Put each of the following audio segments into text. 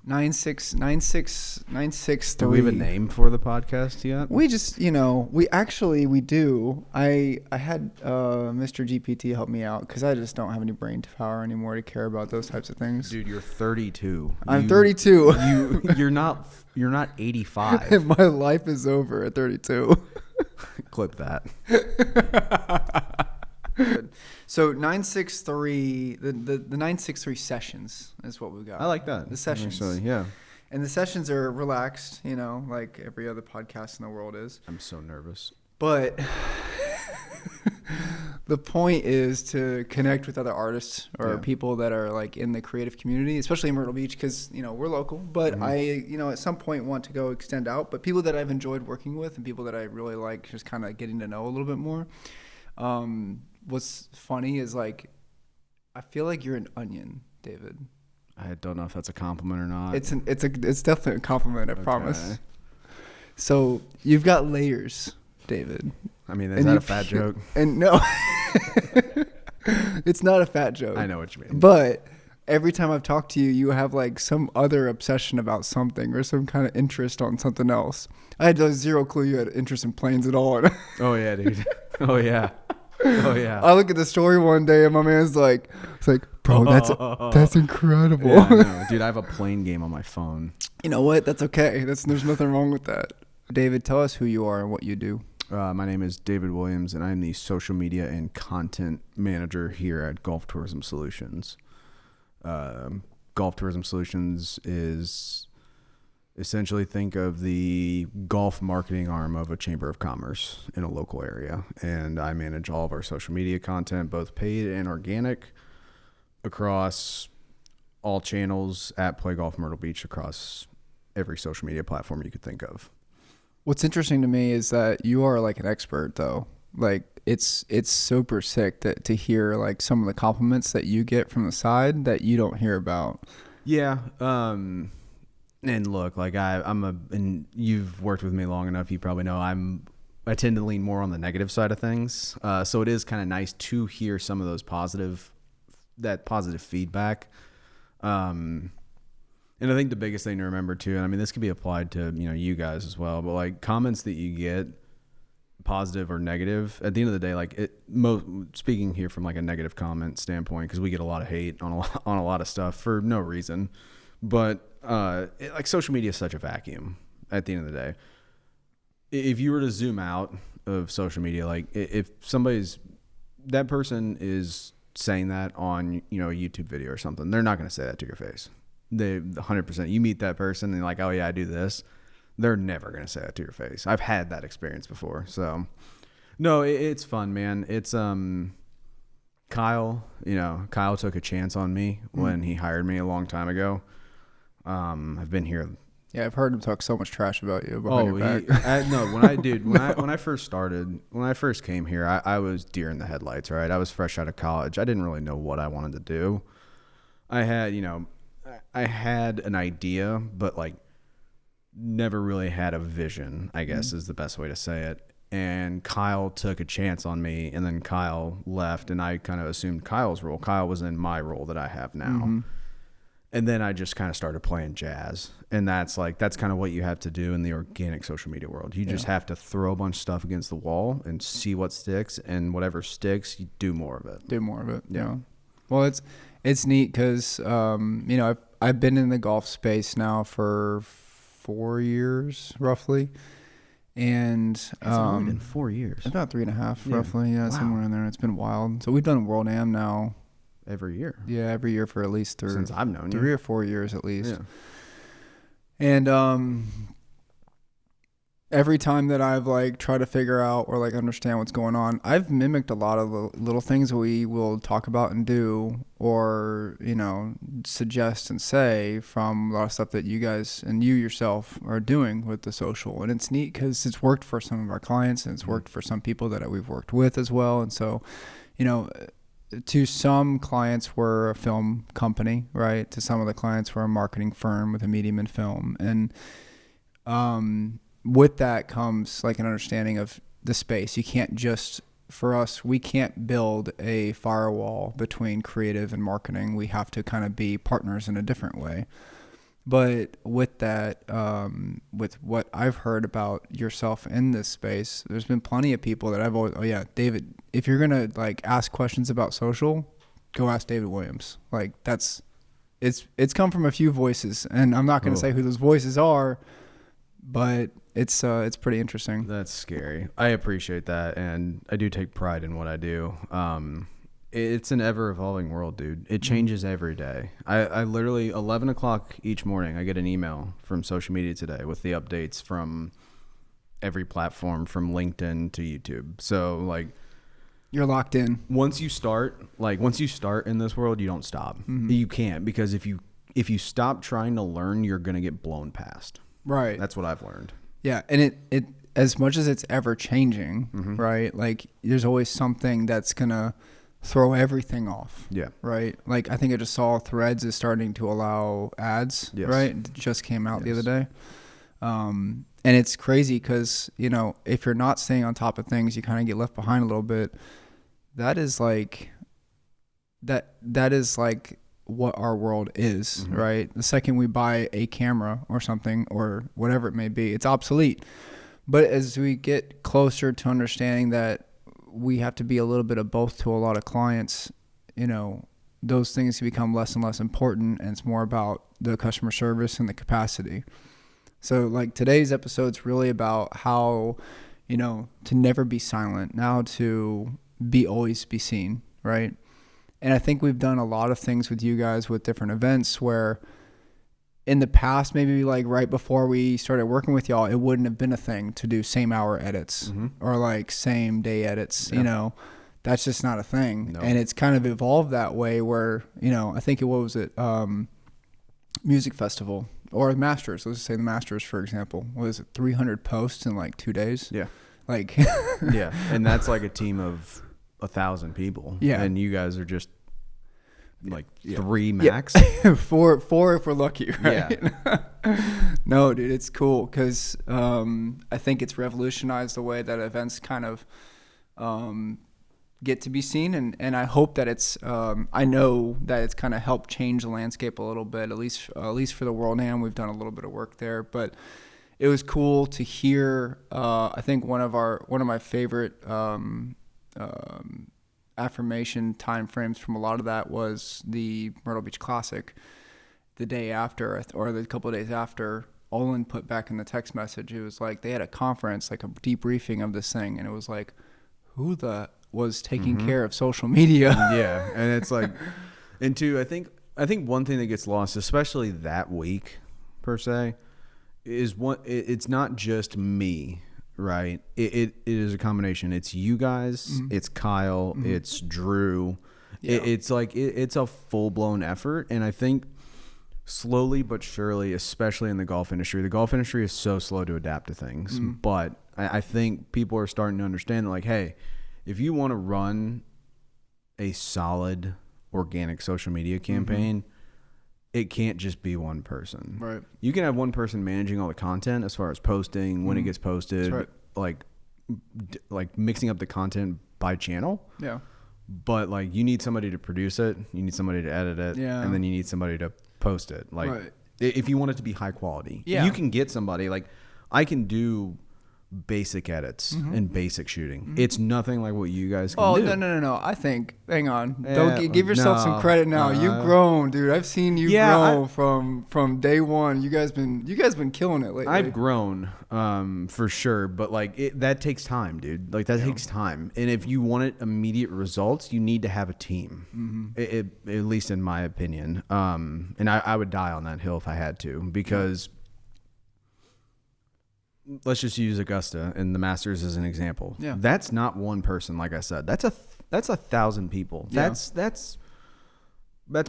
9696963. Do we have a name for the podcast yet? We just, we do. I had Mr. GPT help me out because I just don't have any brain power anymore to care about those types of things. Dude, you're 32. I'm 32. You're not 85. And my life is over at 32. Clip that. So 963, the 963 sessions is what we got. I like that. The sessions. Actually, yeah. And the sessions are relaxed, like every other podcast in the world is. I'm so nervous. But the point is to connect with other artists or people that are like in the creative community, especially in Myrtle Beach, because, we're local. But I, at some point want to go extend out. But people that I've enjoyed working with and people that I really like just kind of getting to know a little bit more. What's funny is like, I feel like you're an onion, David. I don't know if that's a compliment or not. It's definitely a compliment. I promise. So you've got layers, David. I mean, is that a fat joke? And no, it's not a fat joke. I know what you mean. But every time I've talked to you, you have like some other obsession about something or some kind of interest on something else. I had zero clue you had interest in planes at all. Oh yeah, dude. Oh yeah. Oh yeah. I look at the story one day and my man's like, bro, that's incredible. Yeah, I know. Dude, I have a plane game on my phone. You know what? That's okay. There's nothing wrong with that. David, tell us who you are and what you do. My name is David Williams, and I'm the social media and content manager here at Golf Tourism Solutions. Golf Tourism Solutions is essentially, think of the golf marketing arm of a chamber of commerce in a local area. And I manage all of our social media content, both paid and organic, across all channels at Play Golf Myrtle Beach, across every social media platform you could think of. What's interesting to me is that you are like an expert, though. Like it's super sick to hear like some of the compliments that you get from the side that you don't hear about. Yeah. And look, like and you've worked with me long enough, you probably know I tend to lean more on the negative side of things. So it is kind of nice to hear some of those positive feedback. And I think the biggest thing to remember too, and I mean, this could be applied to, you guys as well, but like comments that you get, positive or negative, at the end of the day, like speaking here from like a negative comment standpoint, because we get a lot of hate on a lot of stuff for no reason, but like social media is such a vacuum at the end of the day. If you were to zoom out of social media, like if that person is saying that on, a YouTube video or something, they're not going to say that to your face. They 100%, you meet that person and like, oh yeah, I do this. They're never going to say that to your face. I've had that experience before. So no, it's fun, man. It's, Kyle took a chance on me when he hired me a long time ago. I've been here. Yeah, I've heard him talk so much trash about you behind your back. When I first came here, I was deer in the headlights, right? I was fresh out of college. I didn't really know what I wanted to do. I had an idea, but like never really had a vision, I guess is the best way to say it. And Kyle took a chance on me, and then Kyle left, and I kind of assumed Kyle's role. Kyle was in my role that I have now. Mm-hmm. And then I just kind of started playing jazz. And that's kind of what you have to do in the organic social media world. You just have to throw a bunch of stuff against the wall and see what sticks, and whatever sticks, you do more of it. Yeah. Well, it's neat because, I've been in the golf space now for 4 years, roughly. And it's only been 4 years. About 3.5, roughly. Yeah, wow. Somewhere in there. It's been wild. So we've done World Am now. Every year. Yeah, every year for at least since I've known you. 3 or 4 years at least. Yeah. And every time that I've like tried to figure out or like understand what's going on, I've mimicked a lot of the little things we will talk about and do, or suggest and say from a lot of stuff that you guys and you yourself are doing with the social. And it's neat because it's worked for some of our clients, and it's worked for some people that we've worked with as well. And so, to some clients, we're a film company, right? To some of the clients, we're a marketing firm with a medium in film. And with that comes like an understanding of the space. You can't just, for us, we can't build a firewall between creative and marketing. We have to kind of be partners in a different way. But with that, with what I've heard about yourself in this space, there's been plenty of people that I've always, oh yeah, David, if you're gonna like ask questions about social, go ask David Williams. Like it's come from a few voices, and I'm not gonna say who those voices are, but it's pretty interesting. That's scary. I appreciate that, and I do take pride in what I do. It's an ever-evolving world, dude. It changes every day. I literally, 11 o'clock each morning, I get an email from Social Media Today with the updates from every platform, from LinkedIn to YouTube. So, like... You're locked in. Once you start in this world, you don't stop. Mm-hmm. You can't, because if you stop trying to learn, you're going to get blown past. Right. That's what I've learned. Yeah, and it as much as it's ever changing, right? Like, there's always something that's going to throw everything off. Yeah. Right? Like, I think I just saw Threads is starting to allow ads, right? It just came out the other day. And it's crazy because, you know, if you're not staying on top of things, you kind of get left behind a little bit. That is like what our world is, right? The second we buy a camera or something or whatever it may be, it's obsolete. But as we get closer to understanding that we have to be a little bit of both to a lot of clients, you know, those things become less and less important, and it's more about the customer service and the capacity. So like today's episode's really about how, you know, to never be silent, now to always be seen, right? And I think we've done a lot of things with you guys with different events where in the past, maybe like right before we started working with y'all, it wouldn't have been a thing to do same hour edits or like same day edits, you know, that's just not a thing. No. And it's kind of evolved that way where, you know, I think what was it? Music festival or Masters. Let's just say the Masters, for example, was it 300 posts in like 2 days? Yeah. Like, yeah. And that's like a team of 1,000 people. Yeah. And you guys are just like 3 max. Yeah. four if we're lucky, right? Yeah. No, dude, it's cool because I think it's revolutionized the way that events kind of get to be seen, and I hope that it's I know that it's kind of helped change the landscape a little bit, at least for the World Ham. We've done a little bit of work there, but it was cool to hear. I think one of my favorite affirmation time frames from a lot of that was the Myrtle Beach Classic. The day after, or the couple of days after, Olin put back in the text message, it was like they had a conference, like a debriefing of this thing, and it was like, who was taking care of social media? Yeah, and it's like, and two, I think one thing that gets lost, especially that week per se, is it's not just me. Right. It is a combination. It's you guys, it's Kyle, it's Drew. Yeah. It's like, it's a full blown effort. And I think slowly but surely, especially in the golf industry is so slow to adapt to things. But I think people are starting to understand that, like, hey, if you want to run a solid organic social media campaign, it can't just be one person. Right. You can have one person managing all the content as far as posting, when it gets posted, like mixing up the content by channel. Yeah. But like, you need somebody to produce it, you need somebody to edit it, and then you need somebody to post it. Like, if you want it to be high quality, you can get somebody. Like, I can do basic edits and basic shooting. It's nothing like what you guys can do. No. I think, hang on. Don't give yourself some credit now. You've grown, dude. I've seen you grow from day one. You guys been killing it lately. I've grown, for sure. But like, that takes time, dude. Like, that takes time. And if you want immediate results, you need to have a team. At least in my opinion. And I would die on that hill if I had to, because let's just use Augusta and the Masters as an example. Yeah. That's not one person, like I said. That's 1,000 people. Yeah. That's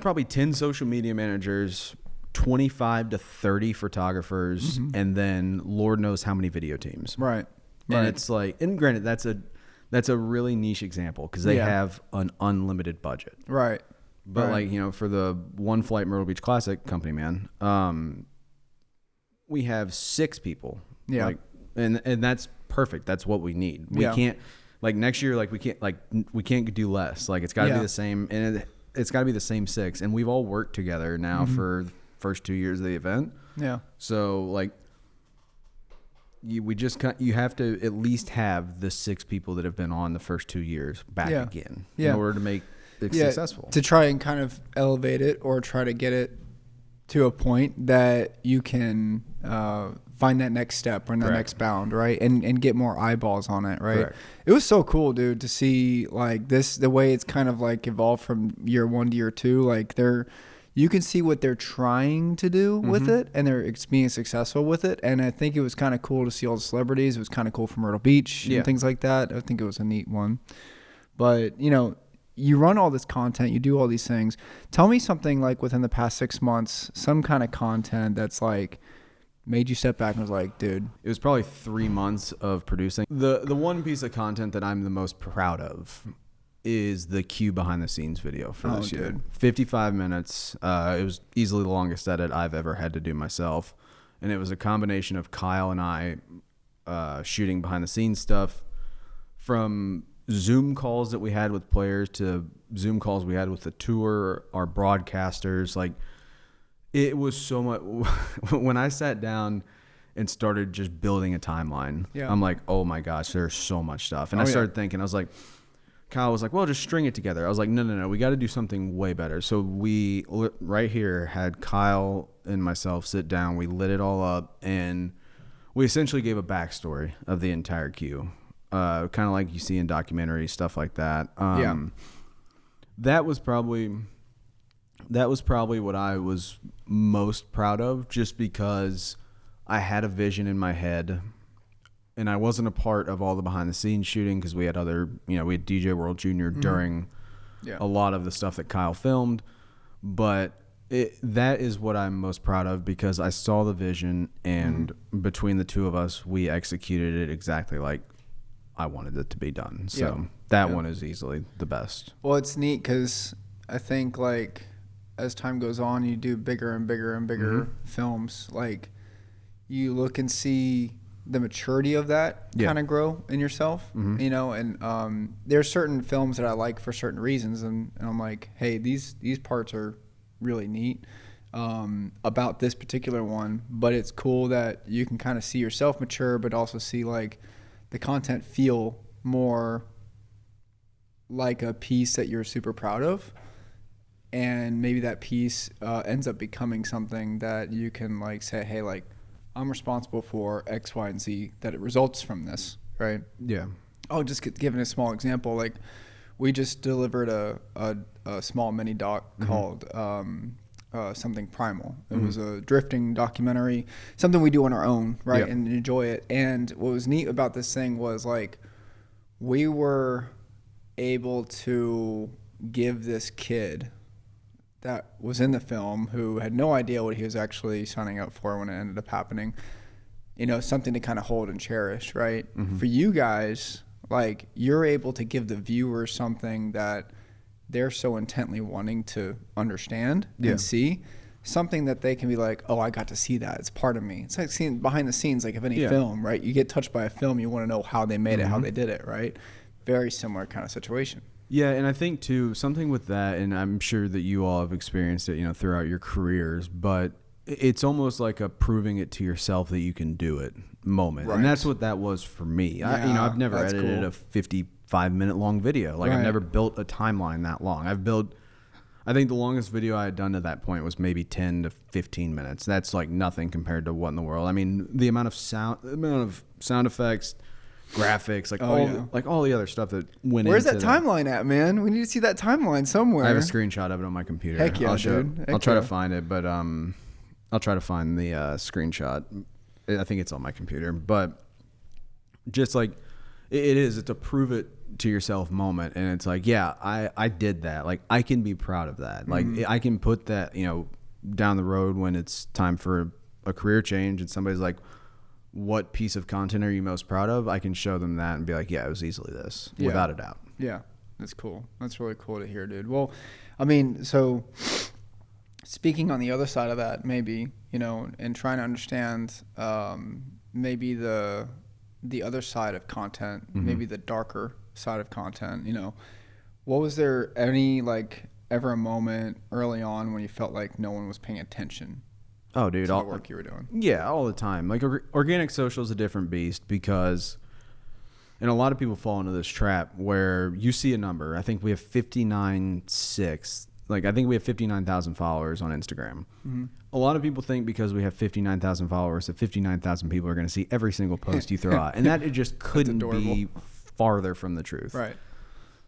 probably 10 social media managers, 25 to 30 photographers, and then Lord knows how many video teams. Right. And it's like, and granted, that's a really niche example because they have an unlimited budget. Right. But like, you know, for the One Flight Myrtle Beach Classic company, man, we have 6 people. Yeah. Like, and that's perfect. That's what we need. We can't, like, next year, like, we can't do less. Like, it's got to be the same, and it's got to be the same 6. And we've all worked together now for first 2 years of the event. Yeah. So like you have to at least have the 6 people that have been on the first 2 years back again in order to make it successful. To try and kind of elevate it or try to get it to a point that you can find that next step or the next bound, right? And get more eyeballs on it, right? Correct. It was so cool, dude, to see like this, the way it's kind of like evolved from year 1 to year 2. Like you can see what they're trying to do with it, and they're being successful with it. And I think it was kind of cool to see all the celebrities. It was kind of cool for Myrtle Beach and things like that. I think it was a neat one. But, you know, you run all this content, you do all these things. Tell me something like within the past 6 months, some kind of content that's like made you step back and was like, dude. It was probably 3 months of producing. The one piece of content that I'm the most proud of is the Q behind the scenes video for this year. Dude. 55 minutes. It was easily the longest edit I've ever had to do myself. And it was a combination of Kyle and I shooting behind the scenes stuff, from Zoom calls that we had with players to Zoom calls we had with the tour, our broadcasters. Like, it was so much. When I sat down and started just building a timeline, I'm like, oh my gosh, there's so much stuff. And I started thinking, I was like, Kyle was like, well, just string it together. I was like, no, we got to do something way better. So we right here had Kyle and myself sit down. We lit it all up, and we essentially gave a backstory of the entire queue, kind of like you see in documentaries, stuff like that. That was probably what I was most proud of, just because I had a vision in my head. And I wasn't a part of all the behind the scenes shooting because we had other, we had DJ World Jr. during a lot of the stuff that Kyle filmed. But that is what I'm most proud of, because I saw the vision, and between the two of us, we executed it exactly like I wanted it to be done. So that one is easily the best. Well, it's neat because I think like as time goes on, you do bigger and bigger and bigger films. Like you look and see the maturity of that kind of grow in yourself, and there's certain films that I like for certain reasons, and I'm like, hey, these parts are really neat about this particular one, but it's cool that you can kind of see yourself mature, but also see like the content feel more like a piece that you're super proud of, and maybe that piece ends up becoming something that you can like say, hey, like, I'm responsible for X, Y, and Z that it results from this, right? Yeah. I'll just giving a small example. Like, we just delivered a small mini doc called something Primal. It was a drifting documentary, something we do on our own, right, and enjoy it. And what was neat about this thing was like we were able to give this kid that was in the film, who had no idea what he was actually signing up for when it ended up happening, something to kind of hold and cherish, right? For you guys, like, you're able to give the viewer something that they're so intently wanting to understand and see, something that they can be like, oh, I got to see that. It's part of me. It's like seeing behind the scenes, like of any film, right? You get touched by a film, you want to know how they made it, how they did it, right? Very similar kind of situation. Yeah, and I think, too, something with that, and I'm sure that you all have experienced it, throughout your careers, but it's almost like a proving it to yourself that you can do it moment. Right. And that's what that was for me. Yeah, I've never edited a 55-minute long video. Like, I've never built a timeline that long. I think the longest video I had done to that point was maybe 10 to 15 minutes. That's like nothing compared to what in the world. I mean, the amount of sound effects, graphics, like all the other stuff that went into Where's that timeline at, man? We need to see that timeline somewhere. I have a screenshot of it on my computer. Heck yeah, dude. I'll try to find it, but I'll try to find the screenshot. I think it's on my computer, but just like it's a prove it to yourself moment, and it's like, yeah, I did that. Like, I can be proud of that. Like, I can put that, down the road when it's time for a career change, and somebody's like, what piece of content are you most proud of? I can show them that and be like, yeah, it was easily this, without a doubt. Yeah, that's cool. That's really cool to hear, dude. Well, I mean, so speaking on the other side of that, maybe, and trying to understand maybe the other side of content, maybe the darker side of content, what was there any, like, ever a moment early on when you felt like no one was paying attention Oh, dude, some all of the work you were doing. Yeah, all the time. Like organic social is a different beast because, and a lot of people fall into this trap where you see a number. I think we have 59.6. Like I think we have 59,000 followers on Instagram. Mm-hmm. A lot of people think because we have 59,000 followers that 59,000 people are going to see every single post you throw out, and that it just couldn't be farther from the truth. Right.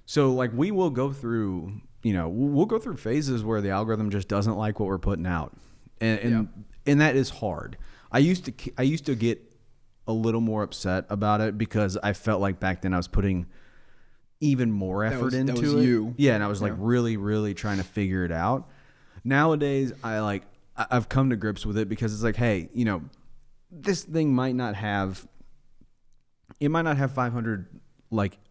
So like we will go through, we'll go through phases where the algorithm just doesn't like what we're putting out. And that is hard. I used to get a little more upset about it because I felt like back then I was putting even more effort into that was it. You. Yeah, and I was like really, really trying to figure it out. Nowadays, I've come to grips with it because it's like, hey, this thing might not have 500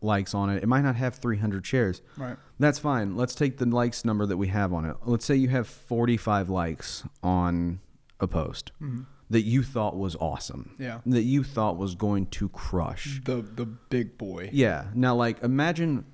likes on it. It might not have 300 shares. Right. That's fine. Let's take the likes number that we have on it. Let's say you have 45 likes on a post that you thought was awesome. Yeah. That you thought was going to crush. The big boy. Yeah. Now, like, imagine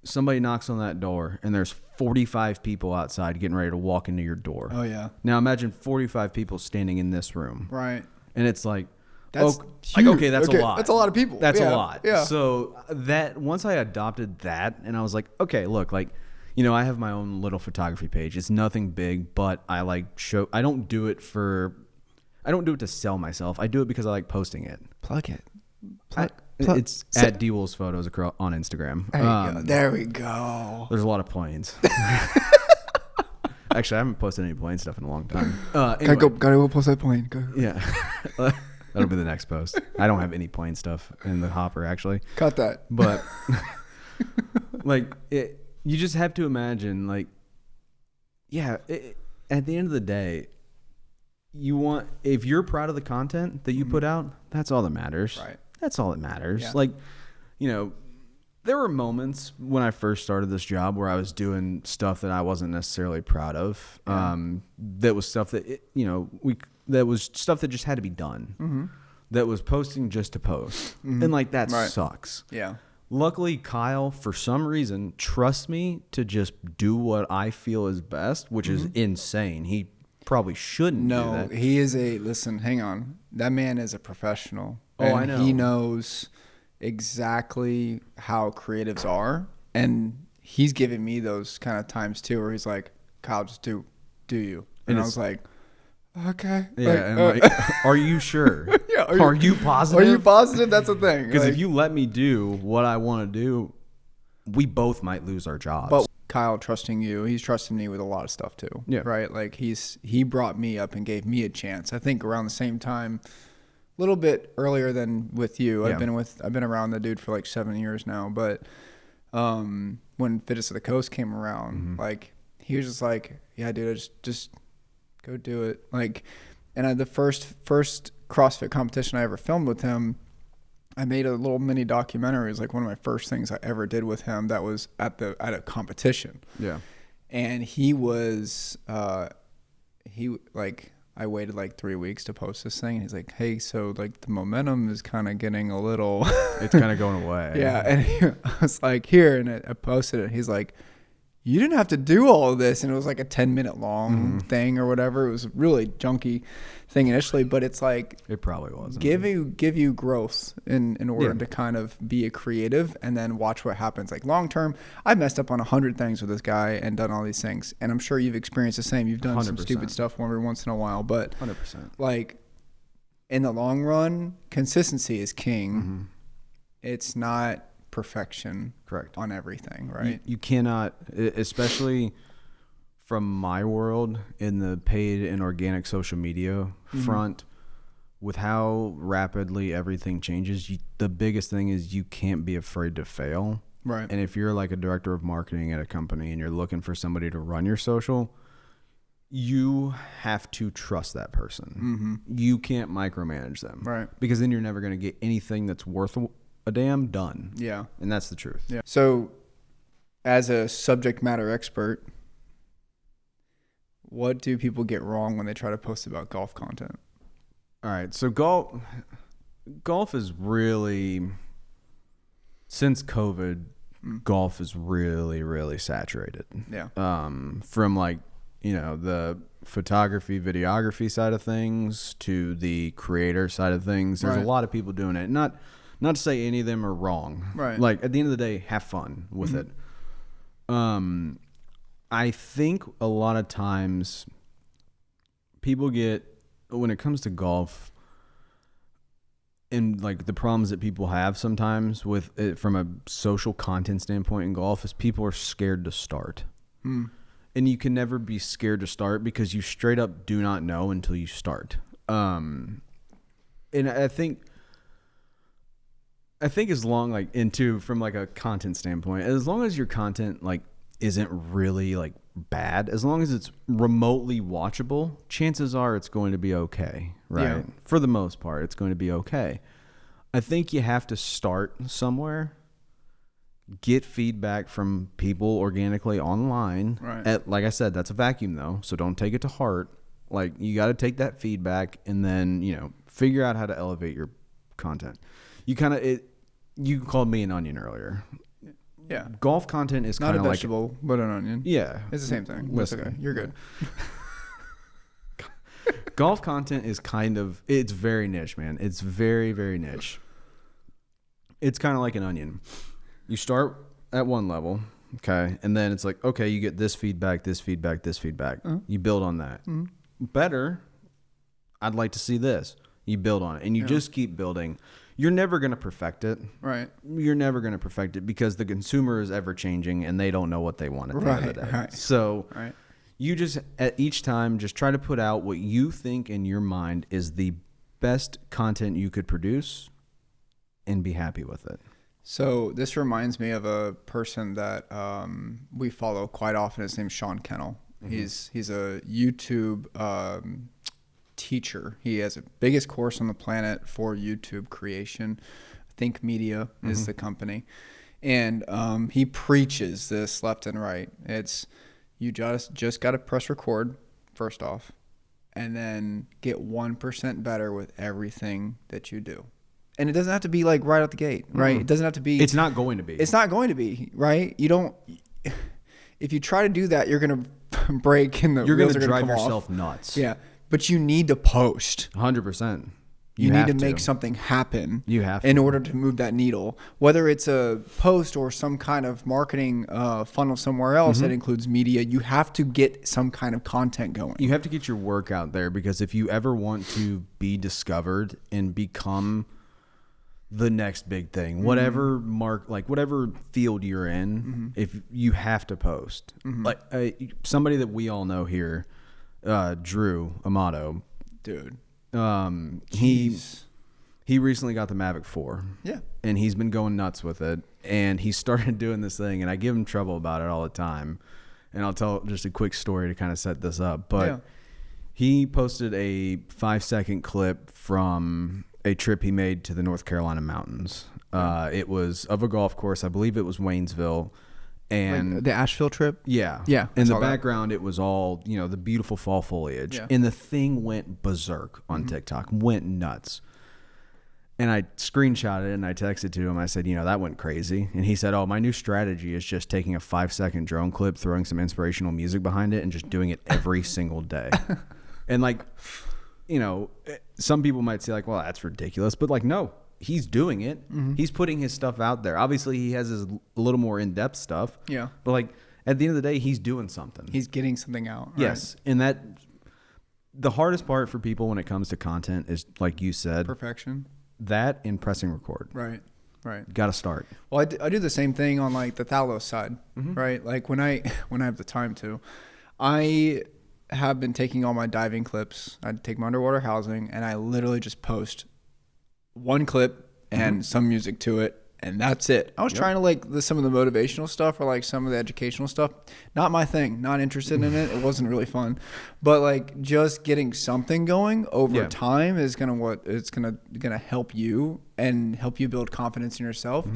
somebody knocks on that door and there's 45 people outside getting ready to walk into your door. Oh, yeah. Now, imagine 45 people standing in this room. Right. And it's like, that's okay, that's a lot. That's a lot of people. That's a lot. Yeah. So that once I adopted that, and I was like, okay, look, like, I have my own little photography page. It's nothing big, but I I don't do it to sell myself. I do it because I like posting it. Plug it. It's at D-Wolves Photos on Instagram. There we go. There's a lot of planes. Actually, I haven't posted any plane stuff in a long time. Anyway. Gotta go post that plane. Go. Yeah. That'll be the next post. I don't have any plane stuff in the hopper, actually. Cut that. But, you just have to imagine, at the end of the day, if you're proud of the content that you put out, that's all that matters. Right. That's all that matters. Yeah. There were moments when I first started this job where I was doing stuff that I wasn't necessarily proud of. Yeah. That was stuff that, that was stuff that just had to be done. Mm-hmm. That was posting just to post. Mm-hmm. And that sucks. Yeah. Luckily, Kyle, for some reason, trusts me to just do what I feel is best, which is insane. He probably shouldn't do that. No, he is listen, hang on. That man is a professional. Oh, I know. He knows exactly how creatives are. And he's given me those kind of times too, where he's like, Kyle, just do you. And I was like, okay. Yeah, are you sure? Yeah, are you positive? Are you positive? That's the thing. Because if you let me do what I want to do, we both might lose our jobs. But Kyle trusting you, he's trusting me with a lot of stuff too. Yeah. Right? Like he brought me up and gave me a chance. I think around the same time, a little bit earlier than with you. Yeah. I've been around the dude for 7 years now. But when Fittest of the Coast came around, he was just like, yeah, dude, just go do it. And the first CrossFit competition I ever filmed with him, I made a little mini documentary. It was one of my first things I ever did with him. That was at a competition. Yeah. And he was, I waited 3 weeks to post this thing. And he's like, hey, so the momentum is kind of getting a little. It's kind of going away. Yeah. And I was like, here. And I posted it. He's like, you didn't have to do all of this. And it was a 10-minute long thing or whatever. It was a really junky thing initially, but it's it probably wasn't. Give you growth in order to kind of be a creative and then watch what happens. Long term, I messed up on 100 things with this guy and done all these things. And I'm sure you've experienced the same. You've done 100%. Some stupid stuff every once in a while, but 100%. In the long run, consistency is king. It's not perfection. Correct. On everything, right? You cannot, especially from my world in the paid and organic social media front, with how rapidly everything changes, the biggest thing is you can't be afraid to fail. Right. And if you're a director of marketing at a company and you're looking for somebody to run your social, you have to trust that person. You can't micromanage them. Right. Because then you're never going to get anything that's worth a damn done. Yeah. And that's the truth. Yeah. So as a subject matter expert, what do people get wrong when they try to post about golf content? All right. So golf is really, since COVID, golf is really, really saturated. Yeah. From you know, the photography, videography side of things to the creator side of things. There's a lot of people doing it. Not to say any of them are wrong. Right. Like at the end of the day, have fun with it. I think a lot of times people get, when it comes to golf, and like the problems that people have sometimes with it from a social content standpoint in golf is people are scared to start. And you can never be scared to start because you straight up do not know until you start. And I think as long, like, into from like a content standpoint, as long as your content like isn't really like bad, as long as it's remotely watchable, chances are it's going to be okay, right? Yeah. For the most part, it's going to be okay. I think you have to start somewhere, get feedback from people organically online. Right. Like I said, that's a vacuum though, so don't take it to heart. Like, you got to take that feedback and then, you know, figure out how to elevate your content. You called me an onion earlier. Yeah. Golf content is Not kind a of like, vegetable, but an onion. yeah, It's the same thing. That's listen. okay. You're good. Golf content is it's very niche, man. It's very, very niche. It's kind of like an onion. You start at one level, okay, and then it's like, okay, you get this feedback, this feedback, this feedback. You build on that. Better, I'd like to see this. You build on it, and you just keep building. You're never going to perfect it. Right. You're never going to perfect it because the consumer is ever changing, and they don't know what they want at the end of the day. Right. So Right. you just, at each time, just try to put out what you think in your mind is the best content you could produce and be happy with it. So this reminds me of a person that we follow quite often. His name's Sean Kennel. He's a YouTube teacher. He has the biggest course on the planet for YouTube creation. Think Media is the company. And he preaches this left and right. It's, you just got to press record first off, and then get 1% better with everything that you do. And it doesn't have to be like right out the gate, right? It doesn't have to be. It's not going to be. It's not going to be, right? You don't. If you try to do that, you're going to break and the You're going wheels to are gonna drive come yourself off. nuts. Yeah, but you need to post. 100%. You need to make something happen. You have in to. order to move that needle, whether it's a post or some kind of marketing funnel somewhere else that includes media. You have to get some kind of content going. You have to get your work out there, because if you ever want to be discovered and become the next big thing, whatever whatever field you're in, if you have to post, like somebody that we all know here, Drew Amato, Dude. He recently got the Mavic 4. Yeah. And he's been going nuts with it. And he started doing this thing, and I give him trouble about it all the time. And I'll tell just a quick story to kind of set this up. But he posted a 5-second clip from a trip he made to the North Carolina mountains. It was of a golf course. I believe it was Waynesville. And Like the Asheville trip. yeah. Yeah. In the saw that. background, it was all, you know, the beautiful fall foliage. Yeah. And the thing went berserk on TikTok, went nuts. And I screenshotted it and I texted to him. I said, you know, that went crazy. And he said, oh, my new strategy is just taking a 5-second drone clip, throwing some inspirational music behind it, and just doing it every single day. And like, you know, some people might say like, well, that's ridiculous. But like, no, he's doing it. He's putting his stuff out there. Obviously, he has his a little more in-depth stuff. Yeah. But like, at the end of the day, he's doing something. He's getting something out. Right? Yes. And that, the hardest part for people when it comes to content is, like you said, Perfection. that and pressing record. Right. Right. Got to start. Well, I do the same thing on like the Thalos side, right? Like when I have the time to, I have been taking all my diving clips. I take my underwater housing, and I literally just post one clip and some music to it, and that's it. I was trying to like some of the motivational stuff or like some of the educational stuff. Not my thing. Not interested in it. It wasn't really fun, but like just getting something going over time is gonna help you and help you build confidence in yourself.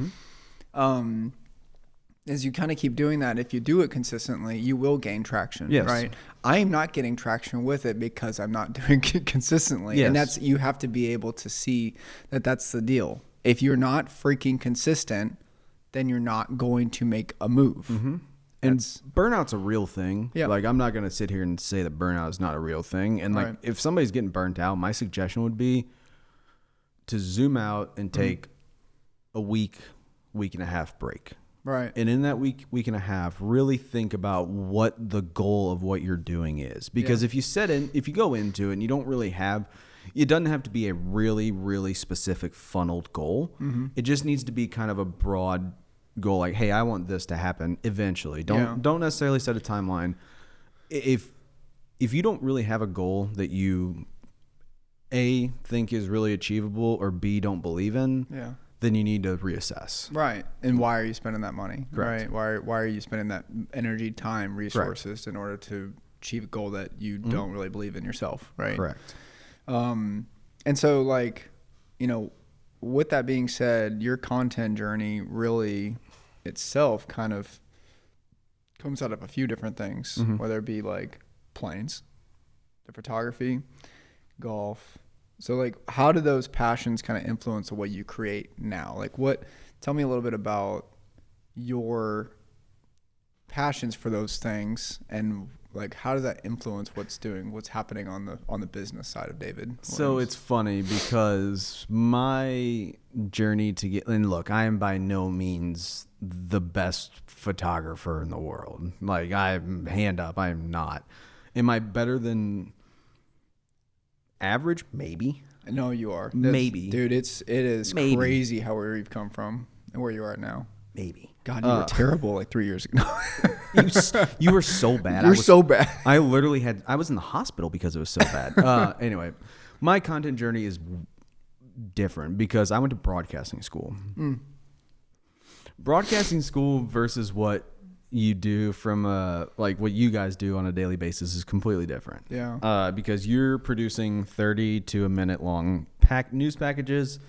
As you kind of keep doing that, if you do it consistently, you will gain traction. Yes. Right. I am not getting traction with it because I'm not doing it consistently. Yes. And that's, you have to be able to see that that's the deal. If you're not freaking consistent, then you're not going to make a move. And burnout's a real thing. Yeah. Like, I'm not going to sit here and say that burnout is not a real thing. And like, if somebody's getting burnt out, my suggestion would be to zoom out and take a week and a half break. Right. And in that week and a half, really think about what the goal of what you're doing is. Because if you go into it and you don't really have, it doesn't have to be a really, really specific funneled goal. Mm-hmm. It just needs to be kind of a broad goal. Like, hey, I want this to happen eventually. Don't necessarily set a timeline. If you don't really have a goal that you A, think is really achievable, or B, don't believe in, then you need to reassess. Right. And why are you spending that money? Correct. Right. Why are you spending that energy, time, resources in order to achieve a goal that you don't really believe in yourself? Right. Correct. And so, like, you know, with that being said, your content journey really itself kind of comes out of a few different things, whether it be like planes, the photography, golf. So, like, how do those passions kind of influence the way you create now? Like, tell me a little bit about your passions for those things, and like, how does that influence what's happening on the business side of David Williams? So it's funny because my journey to get, and look, I am by no means the best photographer in the world. Like, I'm hand up, I am not. Am I better than average? Maybe. No, you are. Maybe. Dude, it is Maybe. crazy how where you've come from and where you are now. Maybe. God, you were terrible like 3 years ago. You were so bad. You were so bad. I literally I was in the hospital because it was so bad. Anyway, my content journey is different because I went to broadcasting school. Broadcasting school versus what you do from like what you guys do on a daily basis is completely different. Yeah. Because you're producing 30 to a minute long news packages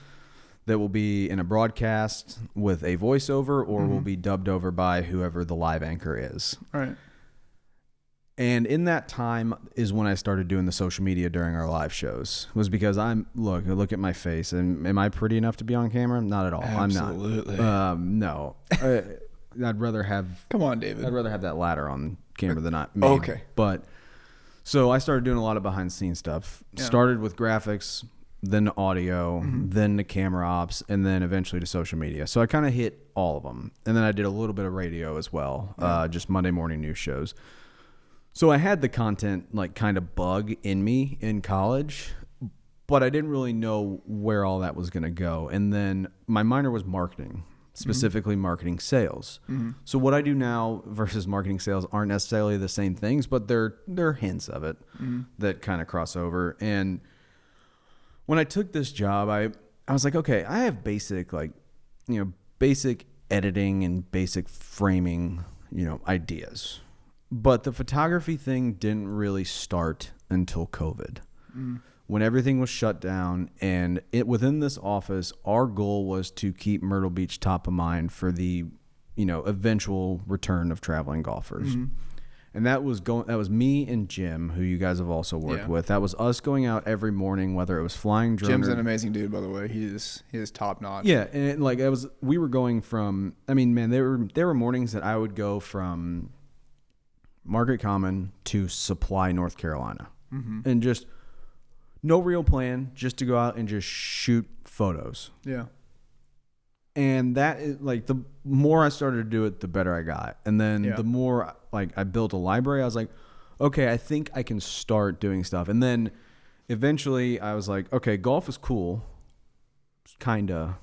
that will be in a broadcast with a voiceover or will be dubbed over by whoever the live anchor is. Right. And in that time is when I started doing the social media during our live shows. Was because look at my face, and am I pretty enough to be on camera? Not at all. Absolutely. I'm not. No. I'd rather have. Come on, David. I'd rather have that ladder on camera than not me. Okay. But so I started doing a lot of behind the scenes stuff. Yeah. Started with graphics, then audio, then the camera ops, and then eventually to social media. So I kind of hit all of them. And then I did a little bit of radio as well, just Monday morning news shows. So I had the content like kind of bug in me in college, but I didn't really know where all that was going to go. And then my minor was marketing, specifically marketing sales. So what I do now versus marketing sales aren't necessarily the same things, but they're hints of it that kind of cross over. And when I took this job, I was like, okay, I have basic editing and basic framing, ideas. But the photography thing didn't really start until COVID. When everything was shut down, and within this office, our goal was to keep Myrtle Beach top of mind for the, eventual return of traveling golfers. And that was me and Jim, who you guys have also worked with. That was us going out every morning, whether it was flying drone. Jim's an amazing dude, by the way. He is top notch. Yeah, and we were going from. I mean, man, there were mornings that I would go from Margaret Common to Supply, North Carolina, and just no real plan, just to go out and just shoot photos. Yeah. And that is like, the more I started to do it, the better I got. And then the more I built a library, I was like, okay, I think I can start doing stuff. And then eventually I was like, okay, golf is cool. Kinda.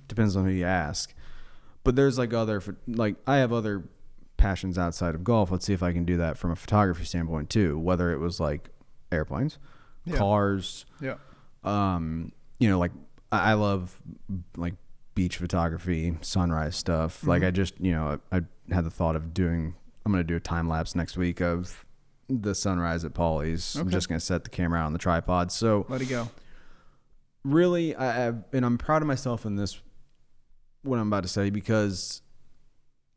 Depends on who you ask. But there's I have other passions outside of golf. Let's see if I can do that from a photography standpoint too, whether it was like airplanes, cars. Yeah. I love beach photography, sunrise stuff. Like I just, I had the thought of I'm going to do a time lapse next week of the sunrise at Paulie's. Okay. I'm just going to set the camera out on the tripod. So let it go. Really, I'm proud of myself in this, what I'm about to say, because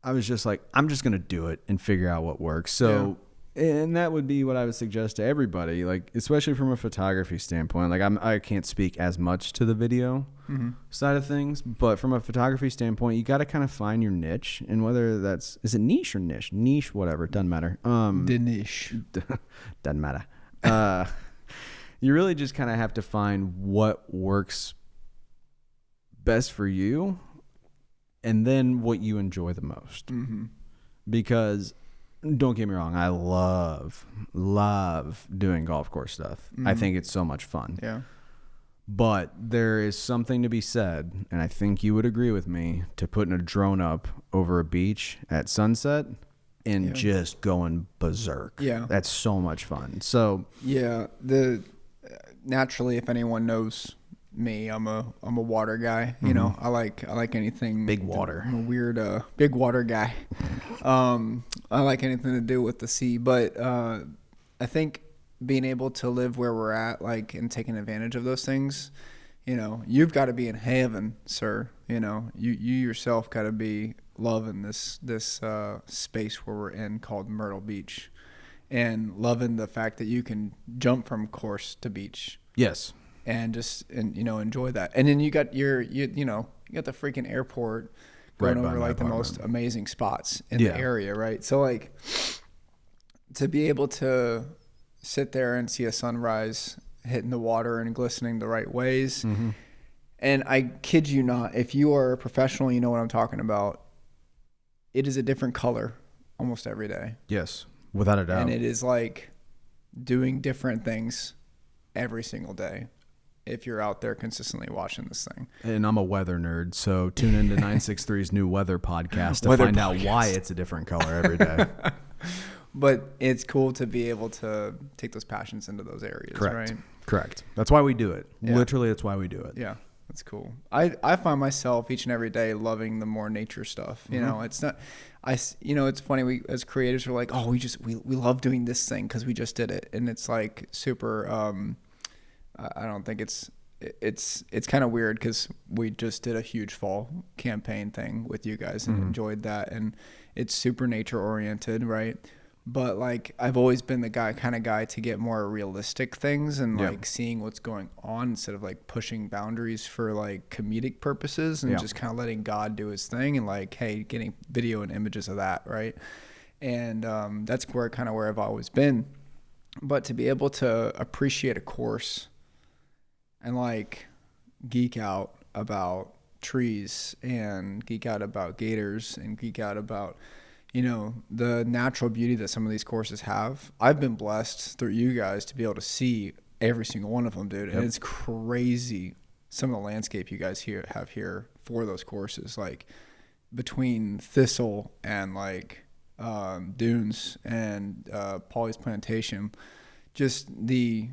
I was just like, I'm just going to do it and figure out what works. So And that would be what I would suggest to everybody, like especially from a photography standpoint. Like I can't speak as much to the video side of things, but from a photography standpoint, you got to kind of find your niche, and whether is it niche or niche, whatever, it doesn't matter. The niche doesn't matter. You really just kind of have to find what works best for you, and then what you enjoy the most. Because don't get me wrong, I love doing golf course stuff. I think it's so much fun. Yeah. But there is something to be said, and I think you would agree with me, to putting a drone up over a beach at sunset and just going berserk. Yeah. That's so much fun. So yeah, naturally, if anyone knows me, I'm a water guy. You know, I like anything big water. I'm a weird big water guy. I like anything to do with the sea, but I think being able to live where we're at, like, and taking advantage of those things, you know, you've got to be in heaven, sir. You know, you yourself got to be loving this space where we're in called Myrtle Beach, and loving the fact that you can jump from course to beach. Yes. And you know, enjoy that. And then you got you got the freaking airport going over like the most amazing spots in the area, right? So like to be able to sit there and see a sunrise hitting the water and glistening the right ways. And I kid you not, if you are a professional, you know what I'm talking about. It is a different color almost every day. Yes, without a doubt. And it is like doing different things every single day if you're out there consistently watching this thing. And I'm a weather nerd, so tune into 963's new weather podcast to find out why it's a different color every day. But it's cool to be able to take those passions into those areas, right? Correct. That's why we do it. Yeah. Literally, that's why we do it. Yeah, that's cool. I find myself each and every day loving the more nature stuff. You know, it's not, it's funny. We as creators are like, oh, we love doing this thing because we just did it, and it's like super. I don't think it's kind of weird because we just did a huge fall campaign thing with you guys and enjoyed that, and it's super nature oriented, right? But like I've always been the kind of guy to get more realistic things and like seeing what's going on instead of like pushing boundaries for like comedic purposes and just kind of letting God do his thing and like, hey, getting video and images of that, right? And that's where I've always been. But to be able to appreciate a course and like geek out about trees and geek out about gators and geek out about, you know, the natural beauty that some of these courses have. I've been blessed through you guys to be able to see every single one of them, dude. And it's crazy some of the landscape you guys have here for those courses, like between thistle and like dunes and Pauly's plantation, just the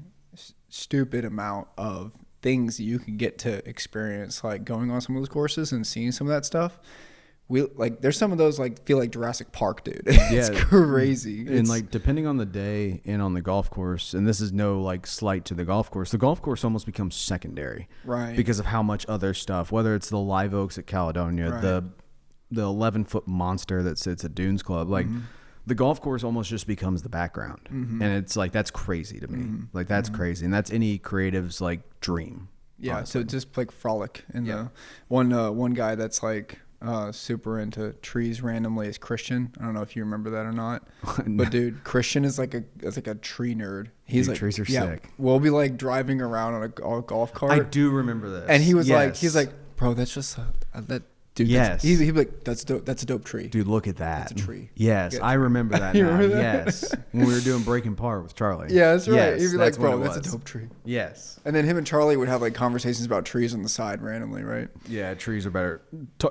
stupid amount of things that you can get to experience, like going on some of those courses and seeing some of that stuff. There's some of those like feel like Jurassic Park, dude. It's crazy. And like depending on the day and on the golf course, and this is no like slight to the golf course almost becomes secondary, right? Because of how much other stuff, whether it's the live oaks at Caledonia, right. the 11-foot monster that sits at Dunes Club, like the golf course almost just becomes the background, and it's like that's crazy to me. Like that's crazy, and that's any creative's like dream. Yeah, honestly. So just like frolic. And the one guy that's like super into trees randomly is Christian. I don't know if you remember that or not, but dude, Christian is like a tree nerd. He's like, trees are sick. We'll be like driving around on a golf cart. I do remember this. And he was like, bro, that's just that. Dude, yes. He'd be like, that's dope. That's a dope tree. Dude, look at that. That's a tree. Yes, I remember that. You remember that? Yes, when we were doing Breaking Par with Charlie. Yeah, that's right. Yes, he'd be like, bro, that's a dope tree. Yes. And then him and Charlie would have like conversations about trees on the side randomly, right? Yeah, trees are better.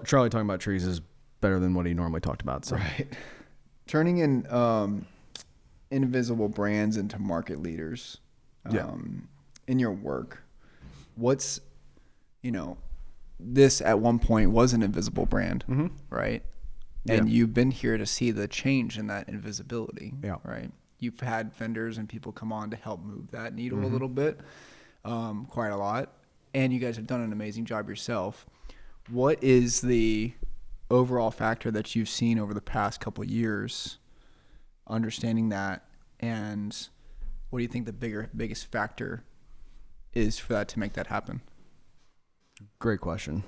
Charlie talking about trees is better than what he normally talked about. So. Right. Turning in invisible brands into market leaders in your work, what's, this at one point was an invisible brand, right? And you've been here to see the change in that invisibility, right? You've had vendors and people come on to help move that needle a little bit, quite a lot. And you guys have done an amazing job yourself. What is the overall factor that you've seen over the past couple of years, understanding that And what do you think the biggest factor is for that to make that happen? Great question.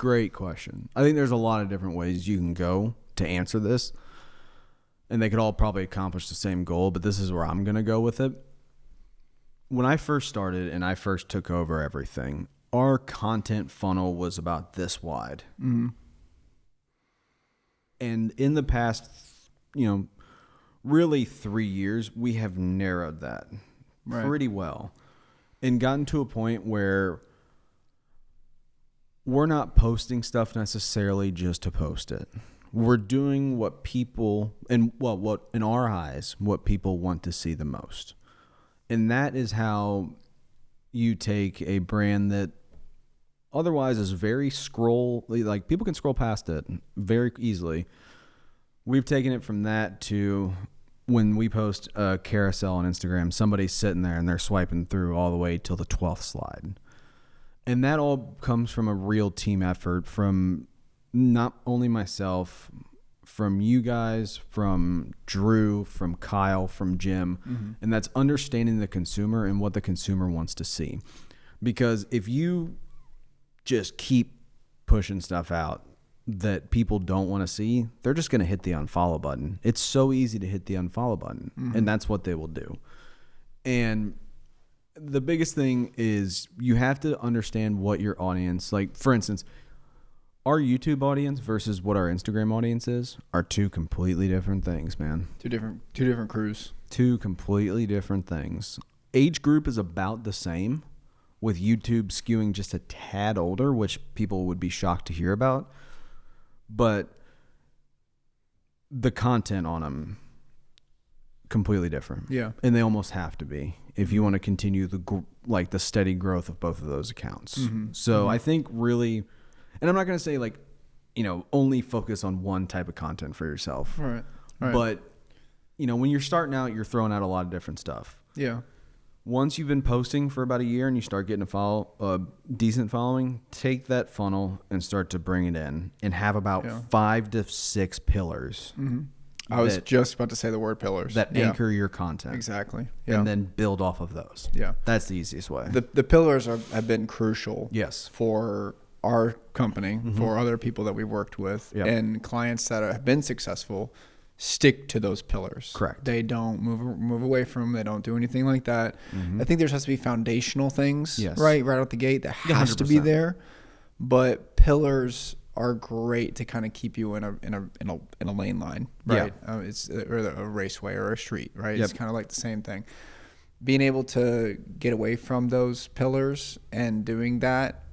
I think there's a lot of different ways you can go to answer this, and they could all probably accomplish the same goal, but this is where I'm going to go with it. When I first started and I first took over everything, our content funnel was about this wide. Mm-hmm. And in the past, really 3 years, we have narrowed that pretty well and gotten to a point where we're not posting stuff necessarily just to post it. We're doing what people, what in our eyes, what people want to see the most. And that is how you take a brand that otherwise is very like people can scroll past it very easily. We've taken it from that to when we post a carousel on Instagram, somebody's sitting there and they're swiping through all the way till the 12th slide. And that all comes from a real team effort from not only myself, from you guys, from Drew, from Kyle, from Jim. Mm-hmm. And that's understanding the consumer and what the consumer wants to see. Because if you just keep pushing stuff out that people don't want to see, they're just going to hit the unfollow button. It's so easy to hit the unfollow button. Mm-hmm. And that's what they will do. And the biggest thing is you have to understand what your audience, like for instance, our YouTube audience versus what our Instagram audience is are two completely different things, man. Two different crews. Two completely different things. Age group is about the same, with YouTube skewing just a tad older, which people would be shocked to hear about. But the content on them completely different. Yeah. And they almost have to be if you want to continue the steady growth of both of those accounts. Mm-hmm. So mm-hmm. I think really, and I'm not going to say only focus on one type of content for yourself. Right. But when you're starting out, you're throwing out a lot of different stuff. Yeah. Once you've been posting for about a year and you start getting a decent following, take that funnel and start to bring it in and have about 5 to 6 pillars. Mm-hmm. I was just about to say the word pillars. That anchor your content. Exactly. Yeah. And then build off of those. Yeah. That's the easiest way. The pillars have been crucial. Yes. For our company, mm-hmm. for other people that we've worked with, and clients that have been successful stick to those pillars. Correct. They don't move away from them. They don't do anything like that. Mm-hmm. I think there has to be foundational things, right out the gate that has 100%. To be there. But pillars are great to kind of keep you in a lane line, right? Yeah. It's or a raceway or a street, right? Yep. It's kind of like the same thing. Being able to get away from those pillars and doing that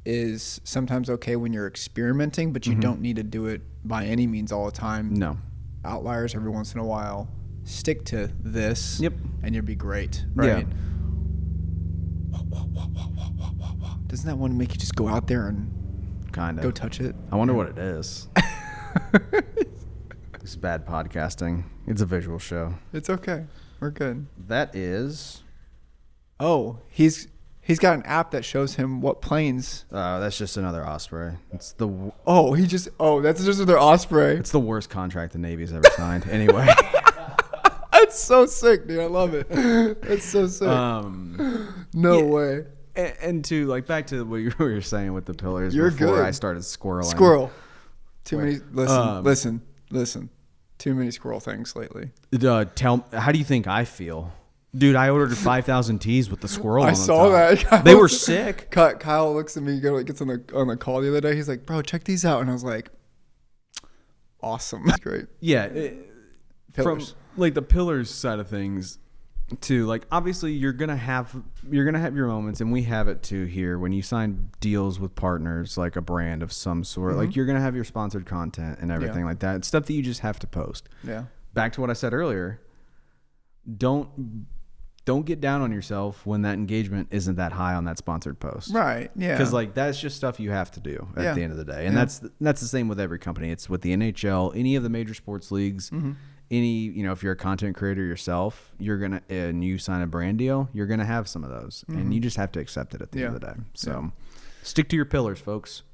is sometimes okay when you're experimenting, but you mm-hmm. don't need to do it by any means all the time. No. Outliers every once in a while. Stick to this, and you'll be great, Yeah. right? Doesn't that one make you just go out there and kind of go touch it? I wonder what it is. It's bad podcasting. It's a visual show. It's okay. We're good. That is. Oh, he's got an app that shows him what planes. That's just another Osprey. It's the. That's just another Osprey. It's the worst contract the Navy's ever signed. Anyway. That's so sick, dude. I love it. That's so sick. No way. And to back to what you were saying with the pillars. You're before good. I started squirreling. Squirrel. Too many. Listen. Too many squirrel things lately. How do you think I feel? Dude, I ordered 5,000 teas with the squirrel on I saw that. They were sick. Kyle looks at me, gets on the call the other day. He's like, bro, check these out. And I was like, awesome. That's great. Yeah. Pillars. From the pillars side of things too, obviously you're going to have your moments, and we have it too here when you sign deals with partners, like a brand of some sort. Mm-hmm. You're going to have your sponsored content and everything like that. It's stuff that you just have to post. Yeah. Back to what I said earlier. Don't get down on yourself when that engagement isn't that high on that sponsored post. Right. Yeah. Because that's just stuff you have to do at the end of the day. And that's the same with every company. It's with the NHL, any of the major sports leagues, mm-hmm. any, if you're a content creator yourself, and you sign a brand deal, you're going to have some of those. Mm-hmm. And you just have to accept it at the end of the day. So stick to your pillars, folks.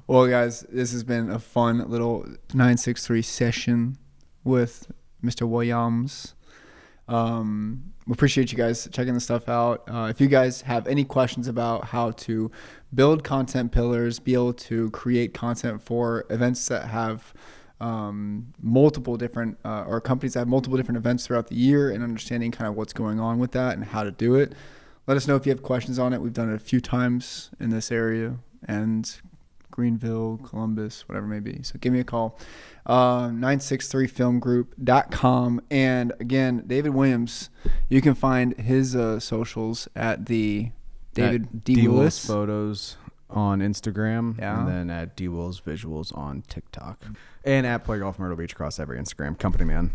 Well, guys, this has been a fun little 963 session with Mr. Williams. We appreciate you guys checking this stuff out. If you guys have any questions about how to build content pillars, be able to create content for events that have multiple different or companies that have multiple different events throughout the year, and understanding kind of what's going on with that and how to do it, let us know if you have questions on it. We've done it a few times in this area and Greenville, Columbus, whatever it may be. So give me a call. 963filmgroup.com. And again, David Williams, you can find his socials at the David D. Willis Photos on Instagram, Yeah. and then at D. Willis Visuals on TikTok, and at Play Golf Myrtle Beach across every Instagram. Company man.